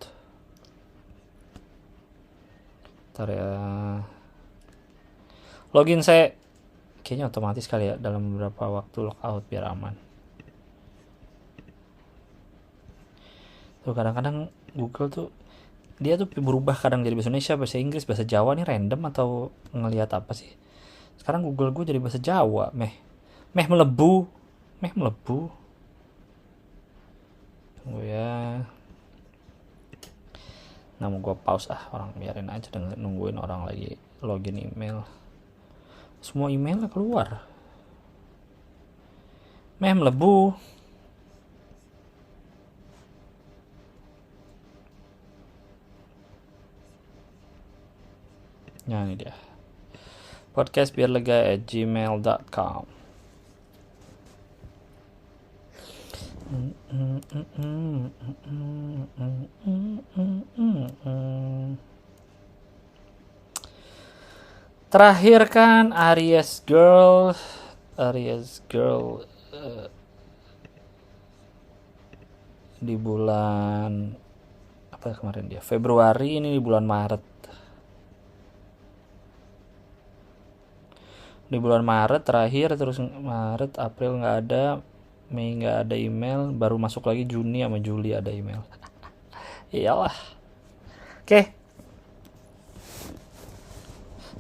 Ntar ya. Login saya kayaknya otomatis kali ya, dalam beberapa waktu logout biar aman. Tuh kadang-kadang Google tuh dia tuh berubah, kadang jadi bahasa Indonesia, bahasa Inggris, bahasa Jawa. Nih random atau ngelihat apa sih? Sekarang Google gue jadi bahasa Jawa. Meh melebu. Tunggu ya. Nah, mau gue pause orang biarin aja nungguin orang lagi login email. Semua emailnya keluar. Melebu. dia. podcastbiarlega@gmail.com. Terakhir kan Aries Girl di bulan apa kemarin dia? Februari, ini di bulan Maret. Di bulan Maret terakhir, terus Maret, April nggak ada, Mei nggak ada email, baru masuk lagi Juni sama Juli ada email. Iyalah. Oke.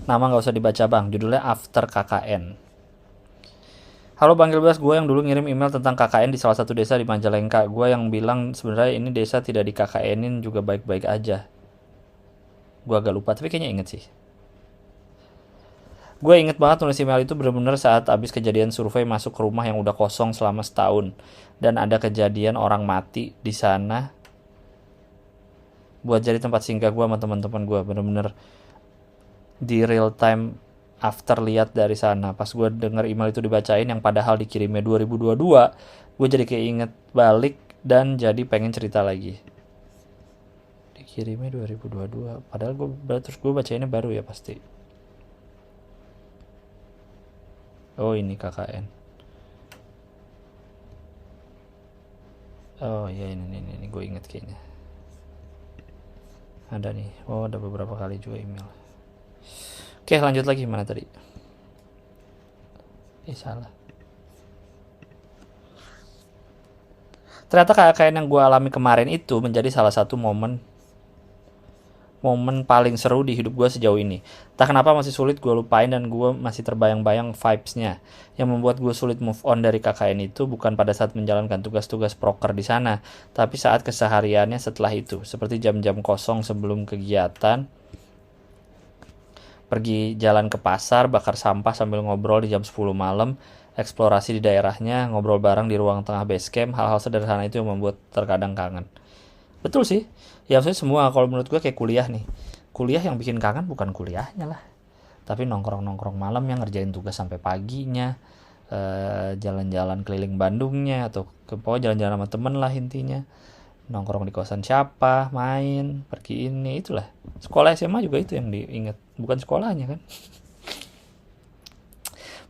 Nama nggak usah dibaca bang, judulnya After KKN. Halo Bang Gilbas, gue yang dulu ngirim email tentang KKN di salah satu desa di Majalengka. Gue yang bilang sebenarnya ini desa tidak di KKN-in juga baik-baik aja. Gue agak lupa, tapi kayaknya inget sih. Gue inget banget nulis email itu bener-bener saat abis kejadian survei masuk ke rumah yang udah kosong selama setahun. Dan ada kejadian orang mati di sana buat jadi tempat singgah gue sama teman-teman gue. Bener-bener di real time after lihat dari sana. Pas gue denger email itu dibacain yang padahal dikirimnya 2022, gue jadi keinget balik dan jadi pengen cerita lagi. Dikirimnya 2022, padahal terus gue bacainnya baru ya pasti. Oh ini KKN. Oh ya ini gue inget kayaknya. Ada nih. Oh ada beberapa kali juga email. Oke lanjut lagi, mana tadi? Salah. Ternyata KKN yang gue alami kemarin itu menjadi salah satu momen paling seru di hidup gue sejauh ini. Tak kenapa masih sulit gue lupain dan gue masih terbayang-bayang vibes-nya. Yang membuat gue sulit move on dari KKN itu bukan pada saat menjalankan tugas-tugas proker di sana, tapi saat kesehariannya setelah itu, seperti jam-jam kosong sebelum kegiatan, pergi jalan ke pasar, bakar sampah sambil ngobrol di jam 10 malam, eksplorasi di daerahnya, ngobrol bareng di ruang tengah base camp, hal-hal sederhana itu yang membuat terkadang kangen. Betul sih, ya maksudnya semua, kalau menurut gue kayak kuliah nih. Kuliah yang bikin kangen bukan kuliahnya lah, tapi nongkrong-nongkrong malam yang ngerjain tugas sampai paginya, jalan-jalan keliling Bandungnya, atau pokoknya jalan-jalan sama temen lah intinya. Nongkrong di kosan siapa, main, pergi ini, itulah. Sekolah SMA juga itu yang diinget, bukan sekolahnya kan.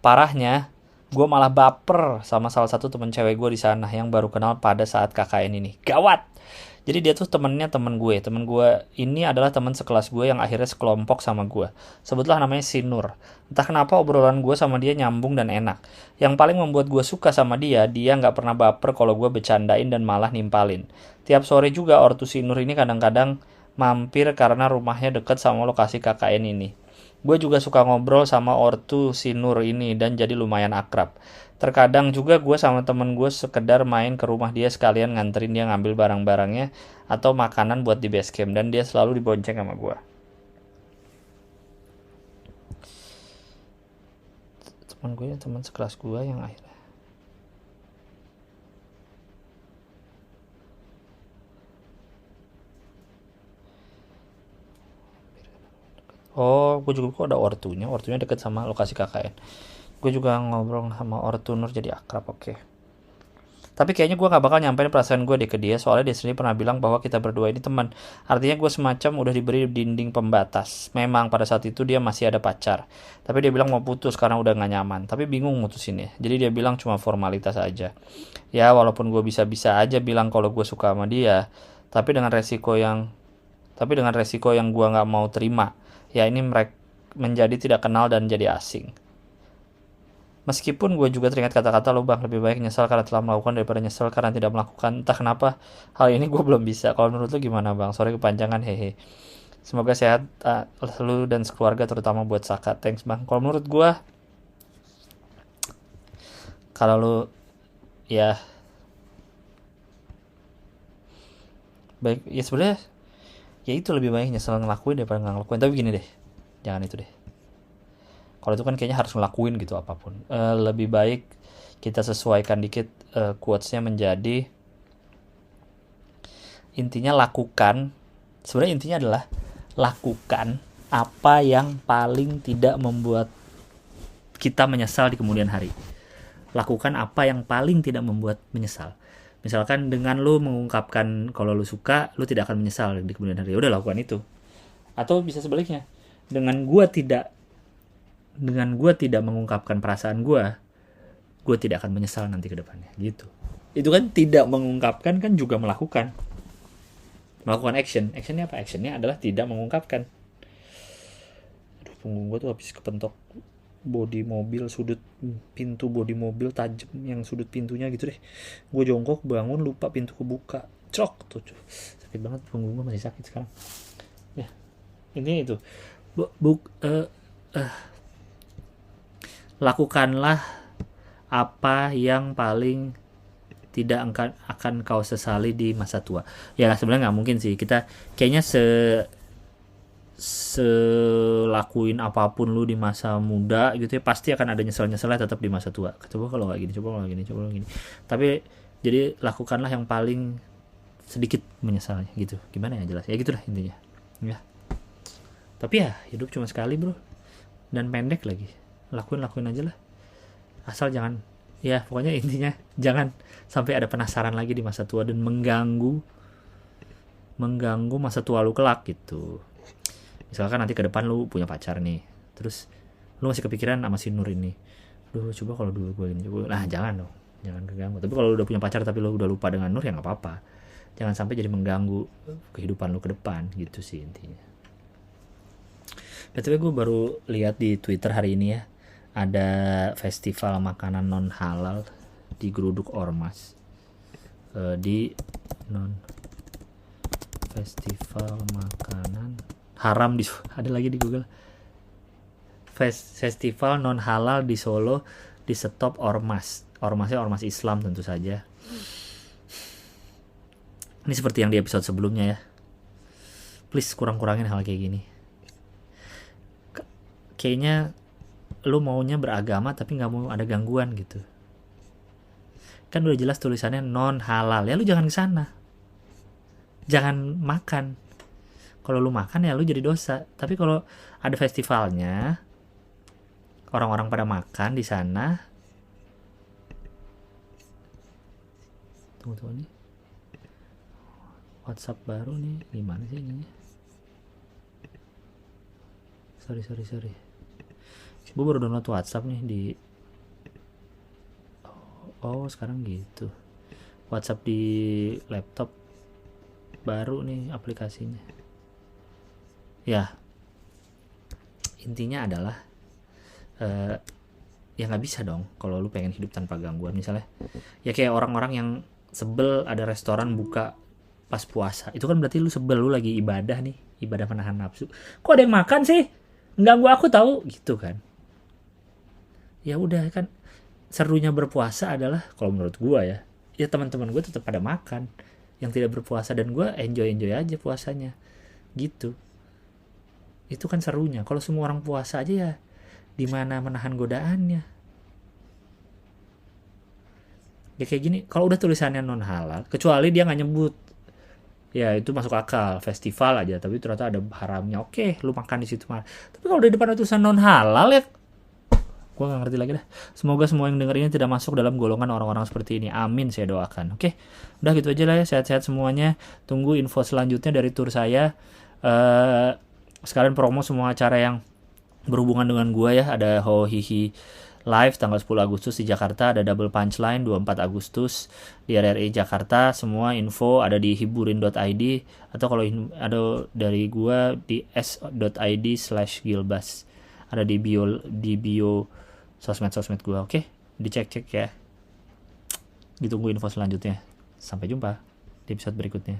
Parahnya, gue malah baper sama salah satu temen cewek gue di sana yang baru kenal pada saat KKN ini. Gawat! Jadi dia tuh temennya temen gue. Temen gue ini adalah temen sekelas gue yang akhirnya sekelompok sama gue. Sebutlah namanya Sinur. Entah kenapa obrolan gue sama dia nyambung dan enak. Yang paling membuat gue suka sama dia nggak pernah baper kalau gue bercandain dan malah nimpalin. Tiap sore juga ortu Sinur ini kadang-kadang mampir karena rumahnya deket sama lokasi KKN ini. Gue juga suka ngobrol sama ortu Sinur ini dan jadi lumayan akrab. Terkadang juga gue sama temen gue sekedar main ke rumah dia sekalian nganterin dia ngambil barang-barangnya atau makanan buat di base camp, dan dia selalu dibonceng sama gue. Temen gue teman sekelas gue yang akhirnya gue juga kok ada ortunya deket sama lokasi KKN. Gue juga ngobrol sama ortu Nur jadi akrab. Oke. Tapi kayaknya gue gak bakal nyampein perasaan gue deh ke dia, soalnya dia sendiri pernah bilang bahwa kita berdua ini teman. Artinya gue semacam udah diberi dinding pembatas. Memang pada saat itu dia masih ada pacar, tapi dia bilang mau putus karena udah gak nyaman, tapi bingung mutusinnya. Jadi dia bilang cuma formalitas aja. Ya walaupun gue bisa-bisa aja bilang kalau gue suka sama dia, tapi dengan resiko yang gue gak mau terima. Ya ini mereka menjadi tidak kenal dan jadi asing. Meskipun gue juga teringat kata-kata lo bang, lebih baik nyesal karena telah melakukan daripada nyesal karena tidak melakukan. Entah kenapa hal ini gue belum bisa. Kalau menurut lo gimana bang? Sorry kepanjangan, hehe. Semoga sehat lo dan sekeluarga, terutama buat Saka. Thanks bang. Kalau menurut gue, kalau lo ya baik, ya sebenarnya ya itu lebih baik nyesel ngelakuin daripada nggak ngelakuin. Tapi gini deh, jangan itu deh. Kalau itu kan kayaknya harus ngelakuin gitu apapun. Lebih baik kita sesuaikan dikit quotes-nya menjadi intinya lakukan. Sebenarnya intinya adalah lakukan apa yang paling tidak membuat kita menyesal di kemudian hari. Lakukan apa yang paling tidak membuat menyesal. Misalkan dengan lu mengungkapkan kalau lu suka, lu tidak akan menyesal di kemudian hari. Udah lakukan itu. Atau bisa sebaliknya. Dengan gua tidak mengungkapkan perasaan gua tidak akan menyesal nanti ke depannya. Gitu. Itu kan tidak mengungkapkan kan juga melakukan action. Actionnya apa? Actionnya adalah tidak mengungkapkan. Aduh, punggung gua tuh habis kepentok bodi mobil, sudut pintu bodi mobil tajam yang sudut pintunya gitu deh. Gue jongkok bangun lupa pintu kebuka, cok tuh, sakit banget, punggung gue masih sakit sekarang. Ya, ini itu. Lakukanlah apa yang paling tidak akan kau sesali di masa tua. Ya sebenarnya nggak mungkin sih kita kayaknya selakuin apapun lu di masa muda gitu ya, pasti akan ada nyesel-nyeselnya tetap di masa tua. Coba kalau nggak gini, coba kalau gini. Tapi jadi lakukanlah yang paling sedikit menyesalnya gitu. Gimana ya jelas? Ya gitulah intinya. Ya. Tapi ya hidup cuma sekali, bro. Dan pendek lagi. Lakuin aja lah. Asal jangan, ya pokoknya intinya jangan sampai ada penasaran lagi di masa tua dan mengganggu masa tua lu kelak gitu. Misalkan nanti ke depan lu punya pacar nih, terus lu masih kepikiran sama si Nur ini, aduh coba kalau dulu gue gini, coba, nah jangan dong, jangan keganggu. Tapi kalau lu udah punya pacar tapi lu udah lupa dengan Nur ya nggak apa-apa, jangan sampai jadi mengganggu kehidupan lu ke depan gitu sih intinya. Tapi gue baru lihat di Twitter hari ini ya, ada festival makanan non halal di Geruduk Ormas, di festival makanan haram ada lagi di Google, festival non halal di Solo di stop ormasnya ormas Islam tentu saja. Ini seperti yang di episode sebelumnya ya, please kurangin hal kayak gini. Kayaknya lu maunya beragama tapi nggak mau ada gangguan gitu kan, udah jelas tulisannya non halal ya, lu jangan kesana, jangan makan. Kalau lu makan ya lu jadi dosa. Tapi kalau ada festivalnya, orang-orang pada makan di sana. Tunggu nih. WhatsApp baru nih, gimana sih ini? Sorry. Gue baru download WhatsApp nih di. Oh sekarang gitu. WhatsApp di laptop baru nih aplikasinya. Ya intinya adalah ya nggak bisa dong kalau lu pengen hidup tanpa gangguan. Misalnya ya kayak orang-orang yang sebel ada restoran buka pas puasa, itu kan berarti lu sebel, lu lagi ibadah menahan nafsu, kok ada yang makan sih, ganggu aku tahu gitu kan. Ya udah kan, serunya berpuasa adalah kalau menurut gua ya teman-teman gue tetap pada makan yang tidak berpuasa, dan gue enjoy aja puasanya gitu. Itu kan serunya. Kalau semua orang puasa aja ya di mana menahan godaannya. Ya kayak gini, kalau udah tulisannya non halal, kecuali dia nggak nyebut, ya itu masuk akal, festival aja tapi ternyata ada haramnya, oke lu makan di situ mah. Tapi kalau di depan tulisan non halal ya gue nggak ngerti lagi dah. Semoga semua yang denger ini tidak masuk dalam golongan orang-orang seperti ini, amin saya doakan. Oke, udah gitu aja lah ya, sehat-sehat semuanya. Tunggu info selanjutnya dari tour saya. Sekalian promo semua acara yang berhubungan dengan gua ya. Ada Ho Hihi Live tanggal 10 Agustus di Jakarta, ada Double Punchline 24 Agustus di RRI Jakarta. Semua info ada di hiburin.id, atau kalau ada dari gua di s.id/gilbas. Ada di bio sosmed gua. Oke, dicek ya. Ditunggu info selanjutnya. Sampai jumpa di episode berikutnya.